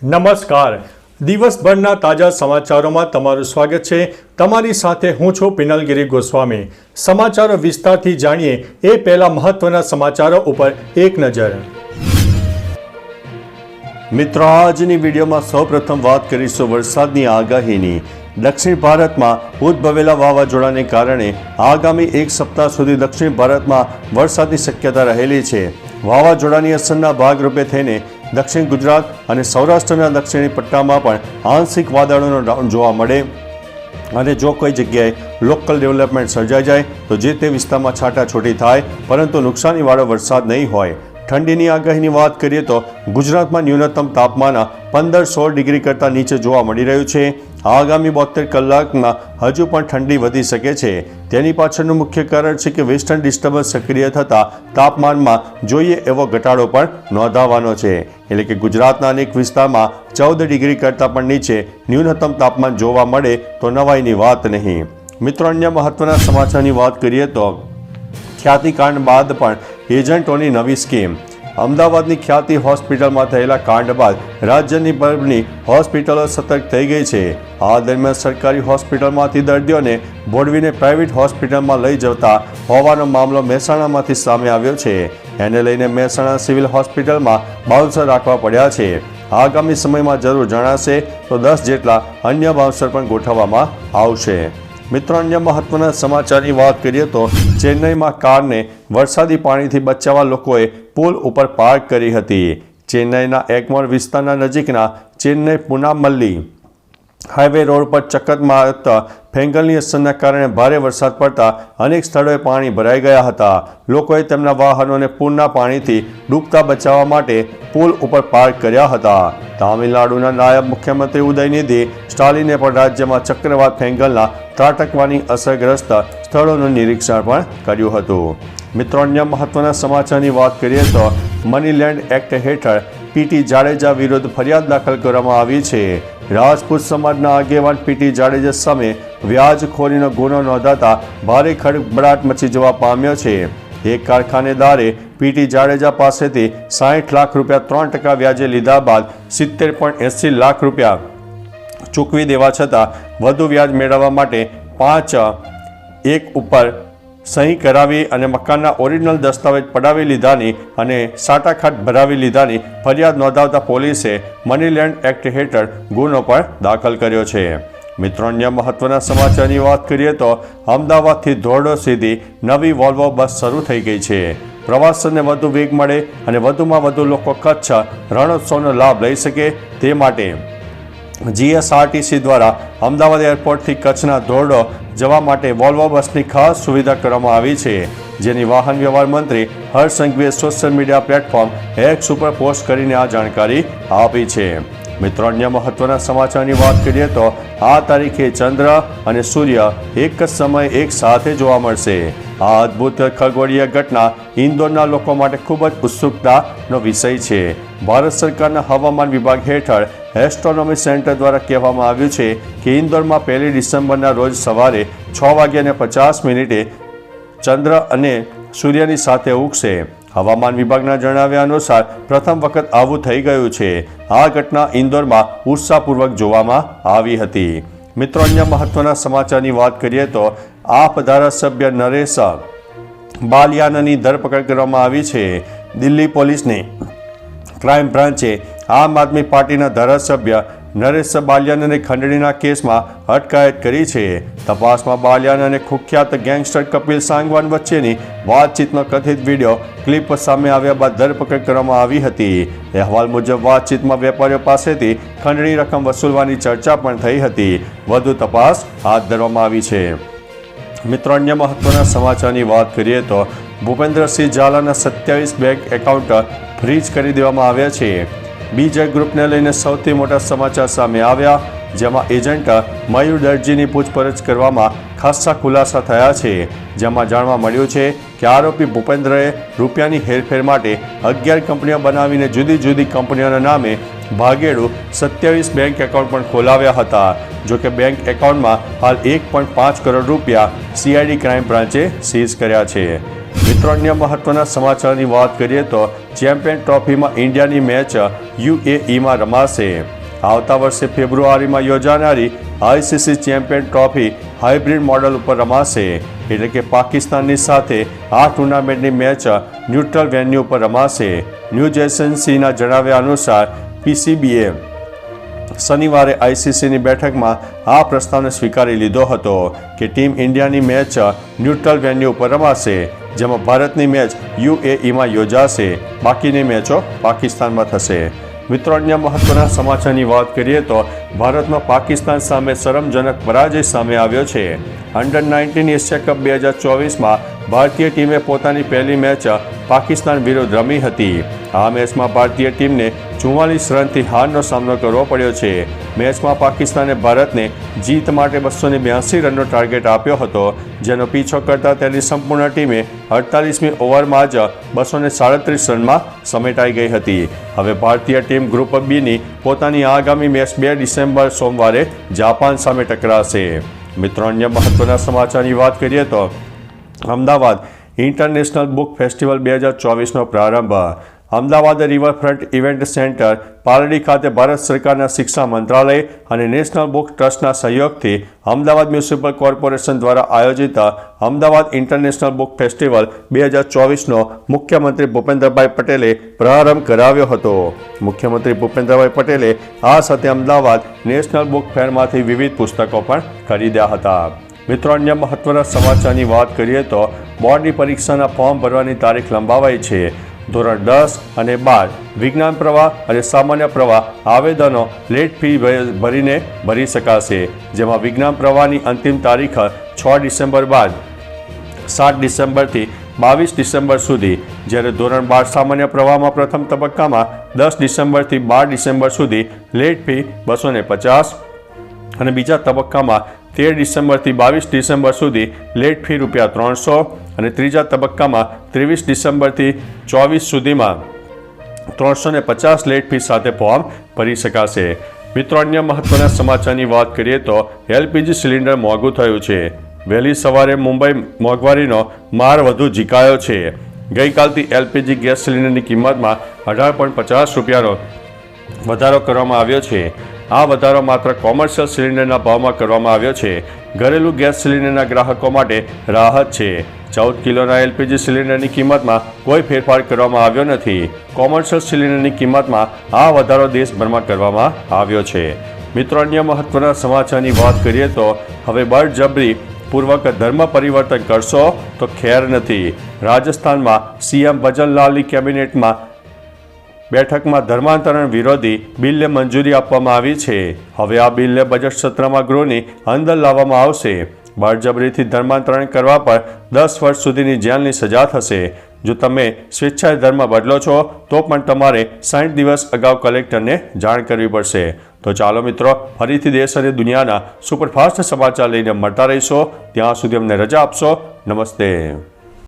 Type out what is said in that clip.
નમસ્કાર. દિવસભરના તાજા સમાચારોમાં તમારું સ્વાગત છે. તમારી સાથે હું છું પિનલગીરી ગોસ્વામી. સમાચારો વિસ્તારથી જાણીએ એ પહેલા મહત્વના સમાચારો ઉપર એક નજર. મિત્રો, આજની વિડીયોમાં સૌપ્રથમ વાત કરીશું વરસાદની આગાહીની. દક્ષિણ ભારતમાં ઉદ્ભવેલા વાવાઝોડાને કારણે આગામી એક સપ્તાહ સુધી દક્ષિણ ભારતમાં વરસાદની શક્યતા રહેલી છે. વાવાઝોડાની અસરના ભાગરૂપે થઈને દક્ષિણ ગુજરાત અને સૌરાષ્ટ્રના દક્ષિણી પટ્ટામાં પણ આંશિક વાદળોનો રાઉન્ડ જોવા મળે અને જો કોઈ જગ્યાએ લોકલ ડેવલપમેન્ટ સર્જાઈ જાય તો જે તે વિસ્તારમાં છાંટાછૂટી થાય, પરંતુ નુકસાનીવાળો વરસાદ નહીં હોય. ઠંડીની આગાહીની વાત કરીએ તો ગુજરાતમાં ન્યૂનતમ તાપમાન 15-16 ડિગ્રી કરતાં નીચે જોવા મળી રહ્યું છે. આગામી 72 કલાકમાં હજુ પણ ઠંડી વધી શકે છે. તેની પાછળનું મુખ્ય કારણ છે કે વેસ્ટર્ન ડિસ્ટર્બન્સ સક્રિય થતાં તાપમાનમાં જોઈએ એવો ઘટાડો પણ નોંધાવાનો છે. એટલે કે ગુજરાતના અનેક વિસ્તારમાં 14 ડિગ્રી કરતાં પણ નીચે ન્યૂનતમ તાપમાન જોવા મળે તો નવાઈની વાત નહીં. મિત્રો, અન્ય મહત્વના સમાચારની વાત કરીએ તો ખ્યાતિકાંડ બાદ પણ એજન્ટોની નવી સ્કીમ. અમદાવાદની ખ્યાતિ હોસ્પિટલમાં થયેલા કાંડ બાદ રાજ્યની બરની હોસ્પિટલો સતર્ક થઈ ગઈ છે. આ દરમિયાન સરકારી હોસ્પિટલમાંથી દર્દીઓને બોડવીને પ્રાઇવેટ હોસ્પિટલમાં લઈ જતા હોવાનો મામલો મહેસાણામાંથી સામે આવ્યો છે. એને લઈને મહેસાણા સિવિલ હોસ્પિટલમાં બાઉન્સર રાખવા પડ્યા છે. આગામી સમયમાં જરૂર જણાશે તો 10 જેટલા અન્ય બાઉન્સર પણ ગોઠવવામાં આવશે. મિત્રો, અન્ય મહત્વના સમાચારની વાત કરીએ તો ચેન્નઈમાં કારને વરસાદી પાણીથી બચાવવા લોકોએ પુલ ઉપર પાર્ક કરી હતી. ચેન્નઈના એગ્મોર વિસ્તારના નજીકના ચેન્નઈ પુનામલ્લી હાઈવે રોડ પર ચક્કરમાં ફેંગલની અસરના કારણે ભારે વરસાદ પડતા અનેક સ્થળોએ પાણી ભરાઈ ગયા હતા. લોકોએ તેમના વાહનોને પૂરના પાણીથી ડૂબતા બચાવવા માટે પુલ ઉપર પાર્ક કર્યા હતા. તામિલનાડુના નાયબ મુખ્યમંત્રી ઉદયનિધિ સ્ટાલિને પણ રાજ્યમાં ચક્રવાત ફેંગલના ત્રાટકવાની અસરગ્રસ્ત સ્થળોનું નિરીક્ષણ પણ કર્યું હતું. મિત્રો, અન્ય મહત્વના સમાચારની વાત કરીએ તો મનીલેન્ડ એક્ટ હેઠળ પીટી જાડેજા વિરુદ્ધ ફરિયાદ દાખલ કરવામાં આવી છે. રાજપૂત સમાજના આગેવાન પીટી જાડેજા સામે વ્યાજખોરીનો ગુનો નોંધાતા ભારે ખળભળાટ મચી જવા પામ્યો છે. એક કારખાનેદારે પીટી જાડેજા પાસેથી 60 લાખ રૂપિયા 3% વ્યાજે લીધા બાદ 70.80 લાખ રૂપિયા ચૂકવી દેવા છતાં વધુ વ્યાજ મેળવવા માટે 5 ઉપર સહી કરાવી અને મકાનના ઓરિજિનલ દસ્તાવેજ પડાવી લીધાની અને સાટાખાટ ભરાવી લીધાની ફરિયાદ નોંધાવતા પોલીસે મનીલેન્ડ એક્ટ હેઠળ ગુનો પણ દાખલ કર્યો છે. મિત્રો, અન્ય મહત્વના સમાચારની વાત કરીએ તો અમદાવાદથી ધોરડો સુધી નવી વોલ્વો બસ શરૂ થઈ ગઈ છે. પ્રવાસનને વધુ વેગ મળે અને વધુમાં વધુ લોકો કચ્છ રણોત્સવનો લાભ લઈ શકે તે માટે જીએસઆરટીસી દ્વારા અમદાવાદ એરપોર્ટથી કચ્છના ધોરડો જવા માટે વોલ્વો બસની ખાસ સુવિધા કરવામાં આવી છે, જેની વાહન વ્યવહાર મંત્રી હર્ષ સંઘવીએ સોશિયલ મીડિયા પ્લેટફોર્મ એક્સ ઉપર પોસ્ટ કરીને આ જાણકારી આપી છે. મિત્રો, અન્ય મહત્વના સમાચારની વાત કરીએ તો આ તારીખે ચંદ્ર અને સૂર્ય એક જ સમયે એક સાથે જોવા મળશે. આ અદ્ભુત ખગોળીય ઘટના ઇન્દોરના લોકો માટે ખૂબ જ ઉત્સુકતાનો વિષય છે. ભારત સરકારના હવામાન વિભાગ હેઠળ એસ્ટ્રોનોમી સેન્ટર દ્વારા કહેવામાં આવ્યું છે કે ઇન્દોરમાં 1 ડિસેમ્બરના રોજ સવારે 6:50 ચંદ્ર અને સૂર્યની સાથે ઉગશે. હવામાન વિભાગના જણાવ્યા અનુસાર પ્રથમ વખત આવું થઈ ગયું છે. આ ઘટના ઇન્દોરમાં ઉત્સાહપૂર્વક જોવામાં આવી હતી. મિત્રો, અન્ય મહત્વના સમાચારની વાત કરીએ તો આપ ધારાસભ્ય નરેશ બાલિયાનની ધરપકડ કરવામાં આવી છે. દિલ્હી પોલીસની ક્રાઇમ બ્રાન્ચે આમ આદમી પાર્ટીના ધારાસભ્ય નરેશ બાલિયાનને ખંડણીના કેસમાં અટકાયત કરી છે. તપાસમાં બાલિયાન અને કુખ્યાત ગેંગસ્ટર કપિલ સાંગવાન વચ્ચેની વાતચીતનો કથિત વિડીયો ક્લિપ સામે આવ્યા બાદ ધરપકડ કરવામાં આવી હતી. અહેવાલ મુજબ વાતચીતમાં વેપારીઓ પાસેથી ખંડણી રકમ વસૂલવાની ચર્ચા પણ થઈ હતી. વધુ તપાસ હાથ ધરવામાં આવી છે. મિત્રો, અન્ય મહત્વના સમાચારની વાત કરીએ તો ભૂપેન્દ્રસિંહ ઝાલાના 27 બેંક એકાઉન્ટ ફ્રીઝ કરી દેવામાં આવ્યા છે. બીજા ગ્રુપને લઈને સૌથી મોટા સમાચાર સામે આવ્યા, જેમાં એજન્ટ મયુર દરજીની પૂછપરછ કરવામાં ખાસ્સા ખુલાસા થયા છે. જેમાં જાણવા મળ્યું છે કે આરોપી ભૂપેન્દ્રએ રૂપિયાની હેરફેર માટે 11 કંપનીઓ બનાવીને જુદી જુદી કંપનીઓના નામે ભાગેડું 27 બેંક એકાઉન્ટ પણ ખોલાવ્યા હતા. જોકે બેંક એકાઉન્ટમાં હાલ 1.5 કરોડ રૂપિયા સીઆઈડી ક્રાઇમ બ્રાન્ચે સીઝ કર્યા છે. મિત્રો અન્ય મહત્વના સમાચારની વાત કરીએ તો ચેમ્પિયન ટ્રોફીમાં ઇન્ડિયાની મેચ યુએઈમાં રમાશે. આવતા વર્ષે ફેબ્રુઆરીમાં યોજાનારી ICC champion trophy hybrid model ઉપર રમાશે. એટલે કે પાકિસ્તાનની સાથે આ ટુર્નામેન્ટની મેચ ન્યુટ્રલ વેન્યુ પર રમાશે. ન્યૂઝ એજન્સીના જણાવ્યા અનુસાર પીસીબીએ શનિવારે આઈસીસીની બેઠકમાં આ પ્રસ્તાવને સ્વીકારી લીધો હતો કે ટીમ ઇન્ડિયાની મેચ ન્યુટ્રલ વેન્યુ પર રમાશે, જેમાં ભારતની મેચ યુએઈમાં યોજાશે, બાકીની મેચો પાકિસ્તાનમાં થશે. મિત્રો અન્ય મહત્વના સમાચારની વાત કરીએ તો ભારતમાં પાકિસ્તાન સામે શરમજનક પરાજય સામે આવ્યો છે. અંડર-19 એશિયા કપ 2024માં ભારતીય ટીમે પોતાની પહેલી મેચ પાકિસ્તાન વિરુદ્ધ રમી હતી. આ મેચમાં ભારતીય ટીમને 44 રનથી હારનો સામનો કરવો પડ્યો છે. મેચમાં પાકિસ્તાને ભારતને જીત માટે 282 રનનો ટાર્ગેટ આપ્યો હતો, જેનો પીછો કરતા તેની સંપૂર્ણ ટીમે 48મી ઓવરમાં જ 237 રનમાં સમેટાઈ ગઈ હતી. હવે ભારતીય ટીમ ગ્રુપ બીની પોતાની આગામી મેચ 2 ડિસેમ્બર સોમવારે જાપાન સામે ટકરાશે. મિત્રો અન્ય મહત્વના સમાચારની વાત કરીએ તો અમદાવાદ ઇન્ટરનેશનલ બુક ફેસ્ટિવલ 2024નો પ્રારંભ. Ahmedabad riverfront event centre Paldi ખાતે ભારત સરકારના શિક્ષા મંત્રાલય અને નેશનલ બુક ટ્રસ્ટના સહયોગથી અમદાવાદ મ્યુનિસિપલ કોર્પોરેશન દ્વારા આયોજિત અમદાવાદ ઇન્ટરનેશનલ બુક ફેસ્ટિવલ 2024નો મુખ્યમંત્રી ભૂપેન્દ્રભાઈ પટેલે પ્રારંભ કરાવ્યો હતો. મુખ્યમંત્રી ભૂપેન્દ્રભાઈ પટેલે આ સાથે અમદાવાદ નેશનલ બુક ફેરમાંથી વિવિધ પુસ્તકો પણ ખરીદ્યા હતા. મિત્રો અન્ય મહત્વના સમાચારની વાત કરીએ તો બોર્ડની પરીક્ષાના ફોર્મ ભરવાની તારીખ લંબાવાઈ છે. ધોરણ 10 અને 12 વિજ્ઞાન પ્રવાહ અને સામાન્ય પ્રવાહ આવેદનો લેટ ફી ભરીને ભરી શકાશે, જેમાં વિજ્ઞાન પ્રવાહની અંતિમ તારીખ 6 ડિસેમ્બર બાદ 7 ડિસેમ્બરથી 22 ડિસેમ્બર સુધી, જ્યારે ધોરણ 12 સામાન્ય પ્રવાહમાં પ્રથમ તબક્કામાં 10 ડિસેમ્બરથી 12 ડિસેમ્બર સુધી લેટ ફી 250 અને બીજા તબક્કામાં 13 ડિસેમ્બરથી 22 ડિસેમ્બર સુધી લેટ ફી ₹300 અને ત્રીજા તબક્કામાં 23 ડિસેમ્બરથી 24 સુધીમાં 350 લેટ ફી સાથે ફોર્મ ભરી શકાશે. મિત્રો અન્ય મહત્વના સમાચારની વાત કરીએ તો એલપીજી સિલિન્ડર મોંઘું થયું છે. વહેલી સવારે મુંબઈ મોંઘવારીનો માર વધુ ઝીકાયો છે. ગઈકાલથી એલપીજી ગેસ સિલિન્ડરની કિંમતમાં ₹18.50નો વધારો કરવામાં આવ્યો છે. આ વધારો માત્ર કોમર્શિયલ સિલિન્ડરના ભાવમાં કરવામાં આવ્યો છે. ઘરેલું ગેસ સિલિન્ડરના ગ્રાહકો માટે રાહત છે. 14 કિલોના એલપીજી સિલિન્ડરની કિંમતમાં કોઈ ફેરફાર કરવામાં આવ્યો નથી. કોમર્શિયલ સિલિન્ડરની કિંમતમાં આ વધારો દેશભરમાં કરવામાં આવ્યો છે. મિત્રો અન્ય મહત્વના સમાચારની વાત કરીએ તો હવે બળજબરી પૂર્વક ધર્મ પરિવર્તન કરશો તો ખેર નથી. રાજસ્થાનમાં સીએમ ભજનલાલની કેબિનેટમાં બેઠકમાં ધર્માંતરણ વિરોધી બિલને મંજૂરી આપવામાં આવી છે. હવે આ બિલને બજેટ સત્રમાં ગૃહની અંદર લાવવામાં આવશે. બળજબરીથી ધર્માંતરણ કરવા પર 10 વર્ષ સુધીની જેલની સજા થશે. જો તમે સ્વેચ્છાએ ધર્મ બદલો છો તો પણ તમારે 60 દિવસ અગાઉ કલેક્ટરને જાણ કરવી પડશે. તો ચાલો મિત્રો, ફરીથી દેશ અને દુનિયાના સુપરફાસ્ટ સમાચાર લઈને મળતા રહીશો. ત્યાં સુધી અમને રજા આપશો. નમસ્તે.